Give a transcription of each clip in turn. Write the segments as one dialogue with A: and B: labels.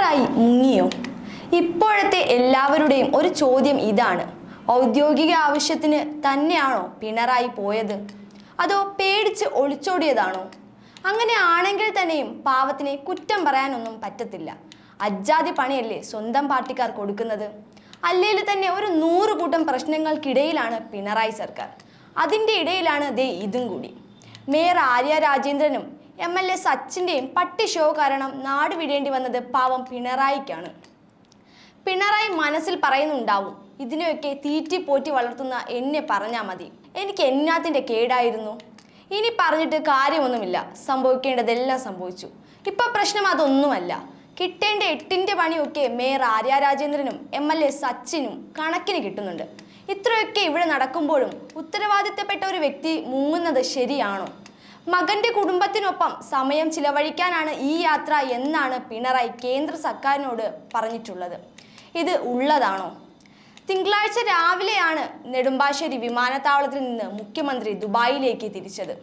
A: പിണറായി മുങ്ങിയോ? ഇപ്പോഴത്തെ എല്ലാവരുടെയും ഒരു ചോദ്യം ഇതാണ്. ഔദ്യോഗിക ആവശ്യത്തിന് തന്നെയാണോ പിണറായി പോയത്, അതോ പേടിച്ച് ഒളിച്ചോടിയതാണോ? അങ്ങനെ ആണെങ്കിൽ തന്നെയും പാവത്തിനെ കുറ്റം പറയാനൊന്നും പറ്റത്തില്ല. അജ്ജാതി പണിയല്ലേ സ്വന്തം പാർട്ടിക്കാർ കൊടുക്കുന്നത്. അല്ലെങ്കിൽ തന്നെ ഒരു 100 കൂട്ടം പ്രശ്നങ്ങൾക്കിടയിലാണ് പിണറായി സർക്കാർ. അതിൻ്റെ ഇടയിലാണ് ദേ ഇതും കൂടി. മേയർ ആര്യ രാജേന്ദ്രനും MLA സച്ചിൻ്റെയും പട്ടി ഷോ കാരണം നാട് വിടേണ്ടി വന്നത് പാവം പിണറായിക്കാണ്. പിണറായി മനസ്സിൽ പറയുന്നുണ്ടാവും, ഇതിനെയൊക്കെ തീറ്റി പോറ്റി വളർത്തുന്ന എന്നെ പറഞ്ഞാൽ മതി, എനിക്ക് എന്നാത്തിൻ്റെ കേടായിരുന്നു, ഇനി പറഞ്ഞിട്ട് കാര്യമൊന്നുമില്ല, സംഭവിക്കേണ്ടതെല്ലാം സംഭവിച്ചു. ഇപ്പൊ പ്രശ്നം അതൊന്നുമല്ല. കിട്ടേണ്ട 8ന്റെ പണിയൊക്കെ മേയർ ആര്യ രാജേന്ദ്രനും MLA സച്ചിനും കണക്കിന് കിട്ടുന്നുണ്ട്. ഇത്രയൊക്കെ ഇവിടെ നടക്കുമ്പോഴും ഉത്തരവാദിത്തപ്പെട്ട ഒരു വ്യക്തി മുങ്ങുന്നത് ശരിയാണോ? മകന്റെ കുടുംബത്തിനൊപ്പം സമയം ചിലവഴിക്കാനാണ് ഈ യാത്ര എന്നാണ് പിണറായി കേന്ദ്ര സർക്കാരിനോട് പറഞ്ഞിട്ടുള്ളത്. ഇത് ഉള്ളതാണോ? തിങ്കളാഴ്ച രാവിലെയാണ് നെടുമ്പാശ്ശേരി വിമാനത്താവളത്തിൽ നിന്ന് മുഖ്യമന്ത്രി ദുബായിലേക്ക് തിരിച്ചത്.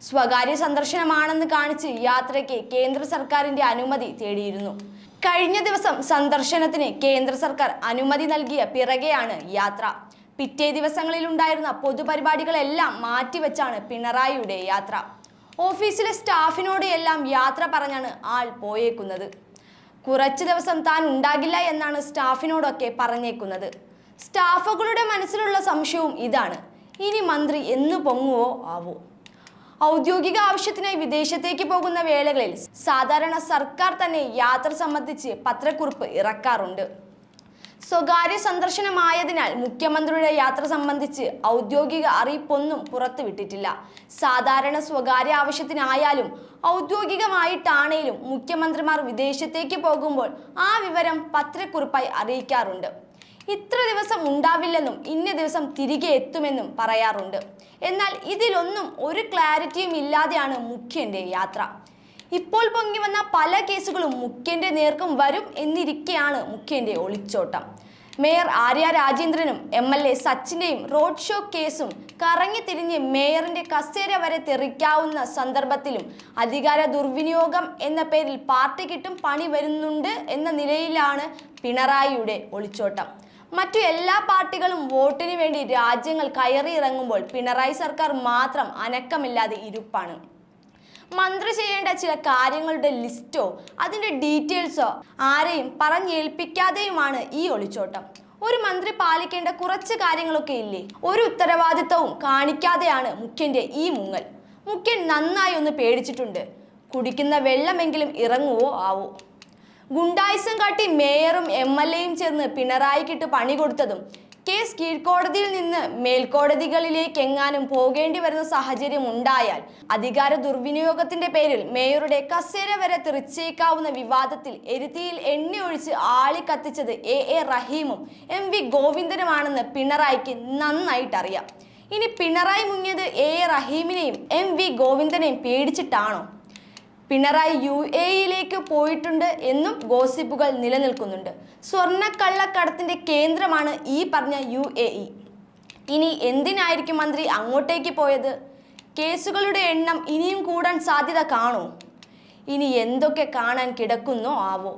A: സ്വകാര്യ സന്ദർശനമാണെന്ന് കാണിച്ച് യാത്രയ്ക്ക് കേന്ദ്ര സർക്കാരിന്റെ അനുമതി തേടിയിരുന്നു. കഴിഞ്ഞ ദിവസം സന്ദർശനത്തിന് കേന്ദ്ര സർക്കാർ അനുമതി നൽകിയ പിറകെയാണ് യാത്ര. പിറ്റേ ദിവസങ്ങളിലുണ്ടായിരുന്ന പൊതുപരിപാടികളെല്ലാം മാറ്റിവെച്ചാണ് പിണറായിയുടെ യാത്ര. ഓഫീസിലെ സ്റ്റാഫിനോട് എല്ലാം യാത്ര പറഞ്ഞാണ് ആൾ പോയേക്കുന്നത്. കുറച്ച് ദിവസം താൻ ഉണ്ടാകില്ല എന്നാണ് സ്റ്റാഫിനോടൊക്കെ പറഞ്ഞേക്കുന്നത്. സ്റ്റാഫുകളുടെ മനസ്സിലുള്ള സംശയവും ഇതാണ്, ഇനി മന്ത്രി എന്ന് പൊങ്ങുവോ ആവോ? ഔദ്യോഗിക ആവശ്യത്തിനായി വിദേശത്തേക്ക് പോകുന്ന വേളകളിൽ സാധാരണ സർക്കാർ തന്നെ യാത്ര സംബന്ധിച്ച് പത്രക്കുറിപ്പ് ഇറക്കാറുണ്ട്. സ്വകാര്യ സന്ദർശനമായതിനാൽ മുഖ്യമന്ത്രിയുടെ യാത്ര സംബന്ധിച്ച് ഔദ്യോഗിക അറിയിപ്പൊന്നും പുറത്തുവിട്ടിട്ടില്ല. സാധാരണ സ്വകാര്യ ആവശ്യത്തിനായാലും ഔദ്യോഗികമായിട്ടാണേലും മുഖ്യമന്ത്രിമാർ വിദേശത്തേക്ക് പോകുമ്പോൾ ആ വിവരം പത്രക്കുറിപ്പായി അറിയിക്കാറുണ്ട്. ഇത്ര ദിവസം ഉണ്ടാവില്ലെന്നും ഇന്ന ദിവസം തിരികെ എത്തുമെന്നും പറയാറുണ്ട്. എന്നാൽ ഇതിലൊന്നും ഒരു ക്ലാരിറ്റിയും ഇല്ലാതെയാണ് മുഖ്യന്റെ യാത്ര. ഇപ്പോൾ പൊങ്ങി വന്ന പല കേസുകളും മുഖ്യന്റെ നേർക്കും വരും എന്നിരിക്കെയാണ് മുഖ്യന്റെ ഒളിച്ചോട്ടം. മേയർ ആര്യ രാജേന്ദ്രനും MLA സച്ചിന്റെയും റോഡ് ഷോ കേസും കറങ്ങി തിരിഞ്ഞ് മേയറിന്റെ കസേര വരെ തെറിക്കാവുന്ന സന്ദർഭത്തിലും അധികാര ദുർവിനിയോഗം എന്ന പേരിൽ പാർട്ടിക്കിട്ടും പണി വരുന്നുണ്ട് എന്ന നിലയിലാണ് പിണറായിയുടെ ഒളിച്ചോട്ടം. മറ്റു എല്ലാ പാർട്ടികളും വോട്ടിന് വേണ്ടി രാജ്യങ്ങൾ കയറിയിറങ്ങുമ്പോൾ പിണറായി സർക്കാർ മാത്രം അനക്കമില്ലാതെ ഇരുപ്പാണ്. മന്ത്രി ചെയ്യേണ്ട ചില കാര്യങ്ങളുടെ ലിസ്റ്റോ അതിൻ്റെ ഡീറ്റെയിൽസോ ആരെയും പറഞ്ഞേൽപ്പിക്കാതെയുമാണ് ഈ ഒളിച്ചോട്ടം. ഒരു മന്ത്രി പാലിക്കേണ്ട കുറച്ച് കാര്യങ്ങളൊക്കെ ഇല്ലേ? ഒരു ഉത്തരവാദിത്തവും കാണിക്കാതെയാണ് മുഖ്യന്റെ ഈ മുങ്ങൽ. മുഖ്യൻ നന്നായി ഒന്ന് പേടിച്ചിട്ടുണ്ട്. കുടിക്കുന്ന വെള്ളമെങ്കിലും ഇറങ്ങുവോ ആവോ? ഗുണ്ടായിസം കാട്ടി മേയറും MLAയും ചേർന്ന് പിണറായിക്കിട്ട് പണി കൊടുത്തതും കേസ് കീഴ്ക്കോടതിയിൽ നിന്ന് മേൽക്കോടതികളിലേക്ക് എങ്ങാനും പോകേണ്ടി വരുന്ന സാഹചര്യം ഉണ്ടായാൽ അധികാര ദുർവിനിയോഗത്തിന്റെ പേരിൽ മേയറുടെ കസേര വരെ തെറിച്ചേക്കാവുന്ന വിവാദത്തിൽ എരുതിയിൽ എണ്ണ ഒഴിച്ച് ആളി കത്തിച്ചത് A റഹീമും MV ഗോവിന്ദനുമാണെന്ന് പിണറായിക്ക് നന്നായിട്ടറിയാം. ഇനി പിണറായി മുങ്ങിയത് A റഹീമിനെയും MV ഗോവിന്ദനെയും പേടിച്ചിട്ടാണോ? പിണറായി UAEയിലേക്ക് പോയിട്ടുണ്ട് എന്നും ഗോസിപ്പുകൾ നിലനിൽക്കുന്നുണ്ട്. സ്വർണ്ണക്കള്ളക്കടത്തിന്റെ കേന്ദ്രമാണ് ഈ പറഞ്ഞ UAE. ഇനി എന്തിനായിരിക്കും മന്ത്രി അങ്ങോട്ടേക്ക് പോയത്? കേസുകളുടെ എണ്ണം ഇനിയും കൂടാൻ സാധ്യത കാണോ? ഇനി എന്തൊക്കെ കാണാൻ കിടക്കുന്നോ ആവോ?